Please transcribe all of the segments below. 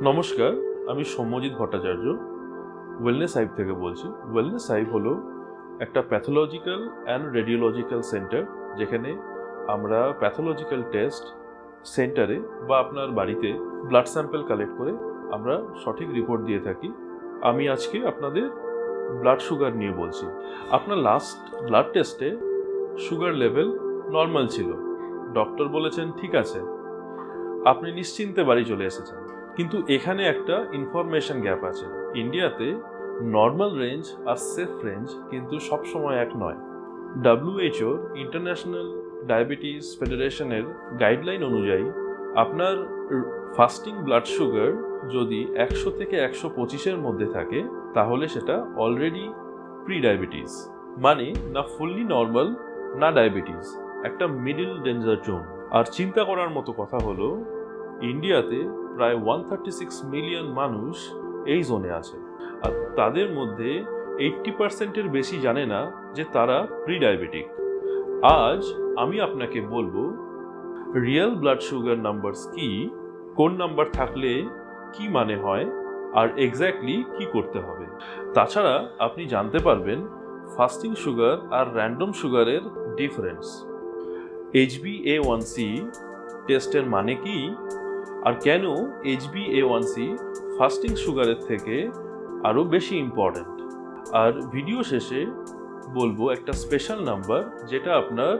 নমস্কার, আমি Soumyajit Bhattacharya wellness hive থেকে বলছি। ওয়েলনেস হাইভ হলো একটা প্যাথোলজিক্যাল অ্যান্ড রেডিওলজিক্যাল সেন্টার, যেখানে আমরা প্যাথোলজিক্যাল টেস্ট সেন্টারে বা আপনার বাড়িতে ব্লাড স্যাম্পল কালেক্ট করে আমরা সঠিক রিপোর্ট দিয়ে থাকি। আমি আজকে আপনাদের ব্লাড সুগার নিয়ে বলছি। আপনার লাস্ট ব্লাড টেস্টে সুগার লেভেল নর্মাল ছিল, ডক্টর বলেছেন ঠিক আছে, আপনি নিশ্চিন্তে বাড়ি চলে এসেছেন। কিন্তু এখানে একটা ইনফরমেশন গ্যাপ আছে। ইন্ডিয়াতে নর্মাল রেঞ্জ আর সেফ রেঞ্জ কিন্তু সবসময় এক নয়। WHO ইন্টারন্যাশনাল ডায়াবেটিস ফেডারেশনের গাইডলাইন অনুযায়ী আপনার ফাস্টিং ব্লাড সুগার যদি 100 থেকে 125-এর মধ্যে থাকে, তাহলে সেটা অলরেডি প্রি ডায়াবেটিস, মানে না ফুললি নর্মাল না ডায়াবেটিস, একটা মিডল ডেঞ্জার জোন। আর চিন্তা করার মতো কথা হলো, ইন্ডিয়াতে প্রায় 136 মিলিয়ন মানুষ এই জোনে আছে, আর তাদের মধ্যে 80%-এর বেশি জানে না যে তারা প্রি ডায়াবেটিক। আজ আমি আপনাকে বলবো রিয়েল ব্লাড সুগার নাম্বারস কি, কোন নাম্বার থাকলে কি মানে হয়, আর এক্স্যাক্টলি কি করতে হবে। তাছাড়া আপনি জানতে পারবেন ফাস্টিং সুগার আর র্যান্ডম সুগারের ডিফারেন্স, HbA1c টেস্টের মানে কি, আর কেন HbA1c ফাস্টিং সুগারের থেকে আরও বেশি ইম্পর্ট্যান্ট। আর ভিডিও শেষে বলবো একটা স্পেশাল নাম্বার যেটা আপনার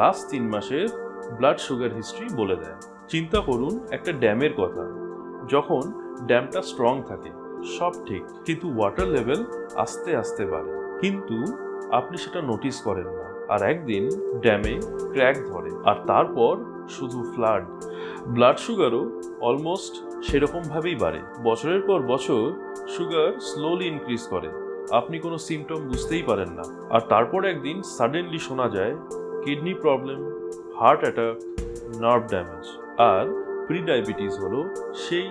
লাস্ট 3 মাসের ব্লাড সুগার হিস্ট্রি বলে দেয়। চিন্তা করুন একটা ড্যামের কথা। যখন ড্যামটা স্ট্রং থাকে সব ঠিক, কিন্তু ওয়াটার লেভেল আস্তে আস্তে বাড়ে, কিন্তু আপনি সেটা নোটিস করেন না। আর একদিন ড্যামে ক্র্যাক ধরে, আর তারপর শুধু ফ্লাড। ব্লাড সুগারও অলমোস্ট সেরকমভাবেই বাড়ে। বছরের পর বছর সুগার স্লোলি ইনক্রিজ করে, আপনি কোনো সিমটম বুঝতেই পারেন না। আর তারপর একদিন সাডেনলি শোনা যায় kidney problem, heart attack, nerve damage. আর প্রি ডায়াবেটিস হলো সেই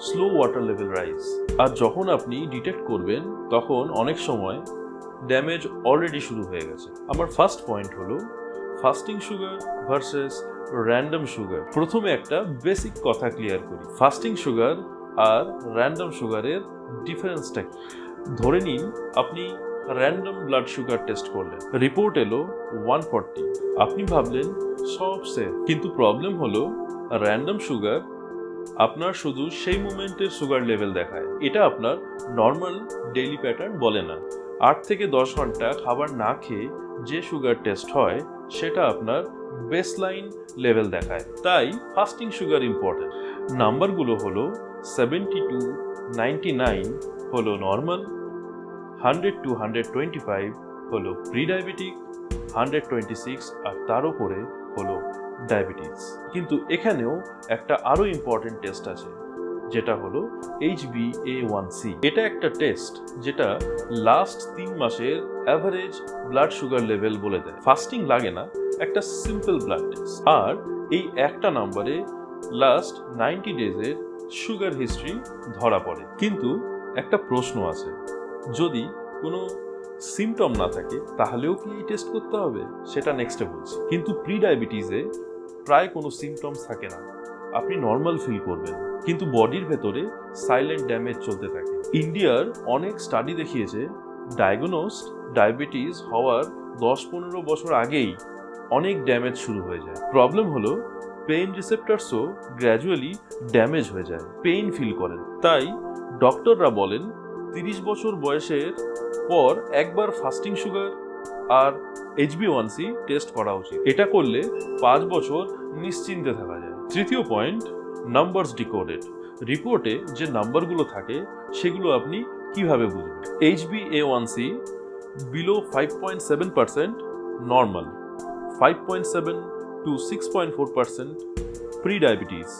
স্লো ওয়াটার লেভেল রাইজ। আর যখন আপনি ডিটেক্ট করবেন তখন অনেক সময় ড্যামেজ অলরেডি শুরু হয়ে গেছে। আমার ফার্স্ট পয়েন্ট হলো fasting sugar versus random sugar. প্রথমে একটা বেসিক কথা ক্লিয়ার করি, ফাস্টিং সুগার আর র্যান্ডম সুগারের ডিফারেন্সটা। ধরে নিন আপনি র্যান্ডম ব্লাড সুগার টেস্ট করলেন, রিপোর্ট এলো 140, আপনি ভাবলেন সব সেফ। কিন্তু প্রবলেম হলো র্যান্ডম সুগার আপনার শুধু সেই মোমেন্টের সুগার লেভেল দেখায়, এটা আপনার নর্মাল ডেইলি প্যাটার্ন বলে না। 8 থেকে 10 ঘন্টা খাবার না খেয়ে যে সুগার টেস্ট হয় সেটা আপনার বেসলাইন লেভেল দেখায়। তাই ফাস্টিং সুগার ইম্পর্টেন্ট। নাম্বারগুলো হলো 72 99 হলো নর্মাল, 100 to 125 হলো প্রি ডায়াবেটিক, 126 আর তার উপরে হলো ডায়াবেটিস। কিন্তু এখানেও একটা আরো ইম্পর্টেন্ট টেস্ট আছে, যেটা হলো HbA1c। এটা একটা টেস্ট যেটা লাস্ট 3 মাসের অ্যাভারেজ ব্লাড সুগার লেভেল বলে দেয়। ফাস্টিং লাগে না, একটা সিম্পল ব্লাড টেস্ট। আর এই একটা নাম্বারে লাস্ট 90 ডেজের সুগার হিস্ট্রি ধরা পড়ে। কিন্তু একটা প্রশ্ন আছে, যদি কোনো সিমটম না থাকে তাহলেও কি এই টেস্ট করতে হবে, সেটা নেক্সটে বলছি। কিন্তু প্রি ডায়াবেটিসে প্রায় কোনো সিমটমস থাকে না, আপনি নর্মাল ফিল করবেন, কিন্তু বডির ভেতরে সাইলেন্ট ড্যামেজ চলতে থাকে। ইন্ডিয়ার অনেক স্টাডি দেখিয়েছে ডায়াগনোসড ডায়াবেটিস হওয়ার 10-15 বছর আগেই অনেক ড্যামেজ শুরু হয়ে যায়। প্রবলেম হলো পেইন রিসেপ্টরসও গ্র্যাজুয়ালি ড্যামেজ হয়ে যায়, পেইন ফিল করেন। তাই ডক্টররা বলেন 30 বছর বয়সের পর একবার ফাস্টিং সুগার আর HbA1c টেস্ট করা উচিত। এটা করলে 5 বছর নিশ্চিন্তে থাকা যায়। তৃতীয় পয়েন্ট, নাম্বারস ডিকোডেড। রিপোর্টে যে নাম্বারগুলো থাকে সেগুলো আপনি কিভাবে বুঝবেন। HbA1c below 5.7% normal, 5.7 to 6.4% prediabetes,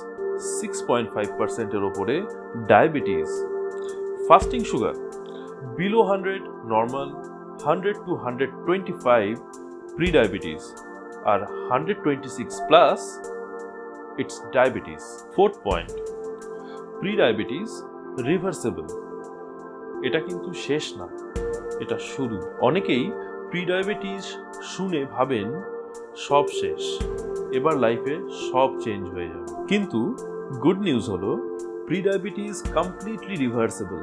6.5%-এর ওপরে diabetes. Fasting sugar below 100 normal, 100 to 125 prediabetes, আর 126 plus it's diabetes. Fourth point, prediabetes reversible. এটা কিন্তু শেষ না, এটা শুরু। অনেকেই প্রি ডায়াবেটিস শুনে ভাবেন সব শেষ, এবার লাইফে সব চেঞ্জ হয়ে যাবে। কিন্তু গুড নিউজ হলো prediabetes completely reversible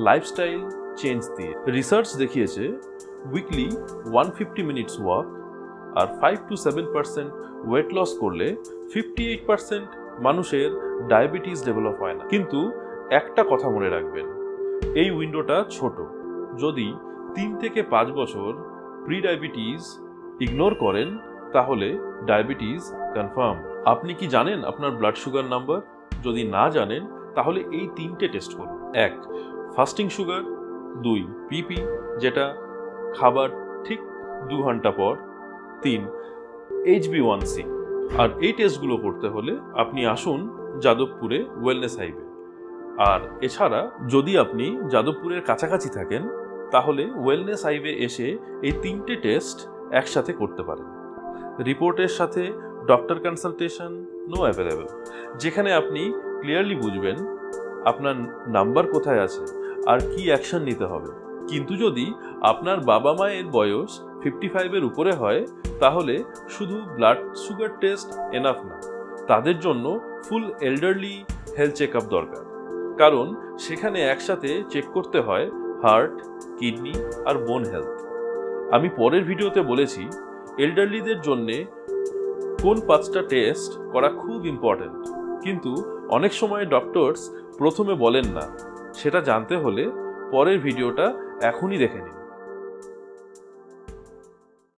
lifestyle change দিয়ে। রিসার্চ দেখিয়েছে উইকলি 150 মিনিটস ওয়াক আর 5 to 7% ওয়েট লস করলে 58% মানুষের ডায়াবেটিস ডেভেলপ হয় না। কিন্তু একটা কথা মনে রাখবেন, এই উইন্ডোটা ছোট। যদি 3 থেকে 5 বছর প্রিডায়াবেটিস ইগনোর করেন তাহলে ডায়াবেটিস কনফার্ম। আপনি কি জানেন আপনার ব্লাড সুগার নাম্বার? যদি না জানেন তাহলে এই 3টে টেস্ট করুন। 1 ফাস্টিং সুগার, 2 পিপি যেটা খাবার ঠিক 2 ঘন্টা পর, 3 HbA1c। আর এই টেস্টগুলো করতে হলে আপনি আসুন যাদবপুরে ওয়েলনেস হাইওয়ে। আর এছাড়া যদি আপনি যাদবপুরের কাছাকাছি থাকেন তাহলে ওয়েলনেস হাইওয়ে এসে এই 3টে টেস্ট একসাথে করতে পারেন। রিপোর্টের সাথে ডক্টর কনসালটেশন নো অ্যাভেলেবল, যেখানে আপনি ক্লিয়ারলি বুঝবেন আপনার নাম্বার কোথায় আছে আর কি অ্যাকশন নিতে হবে। কিন্তু যদি আপনার বাবা মায়ের বয়স 55-এর উপরে হয় তাহলে শুধু ব্লাড সুগার টেস্ট এনাফ না, তাদের জন্য ফুল এল্ডারলি হেলথ চেক আপ দরকার। কারণ সেখানে একসাথে চেক করতে হয় হার্ট, কিডনি আর বোন হেলথ। আমি পরের ভিডিওতে বলেছি এল্ডারলিদের জন্যে কোন 5টা টেস্ট করা খুব ইম্পর্ট্যান্ট, কিন্তু অনেক সময় ডক্টরস প্রথমে বলেন না। সেটা জানতে হলে পরের ভিডিওটা এখনই দেখে নিন।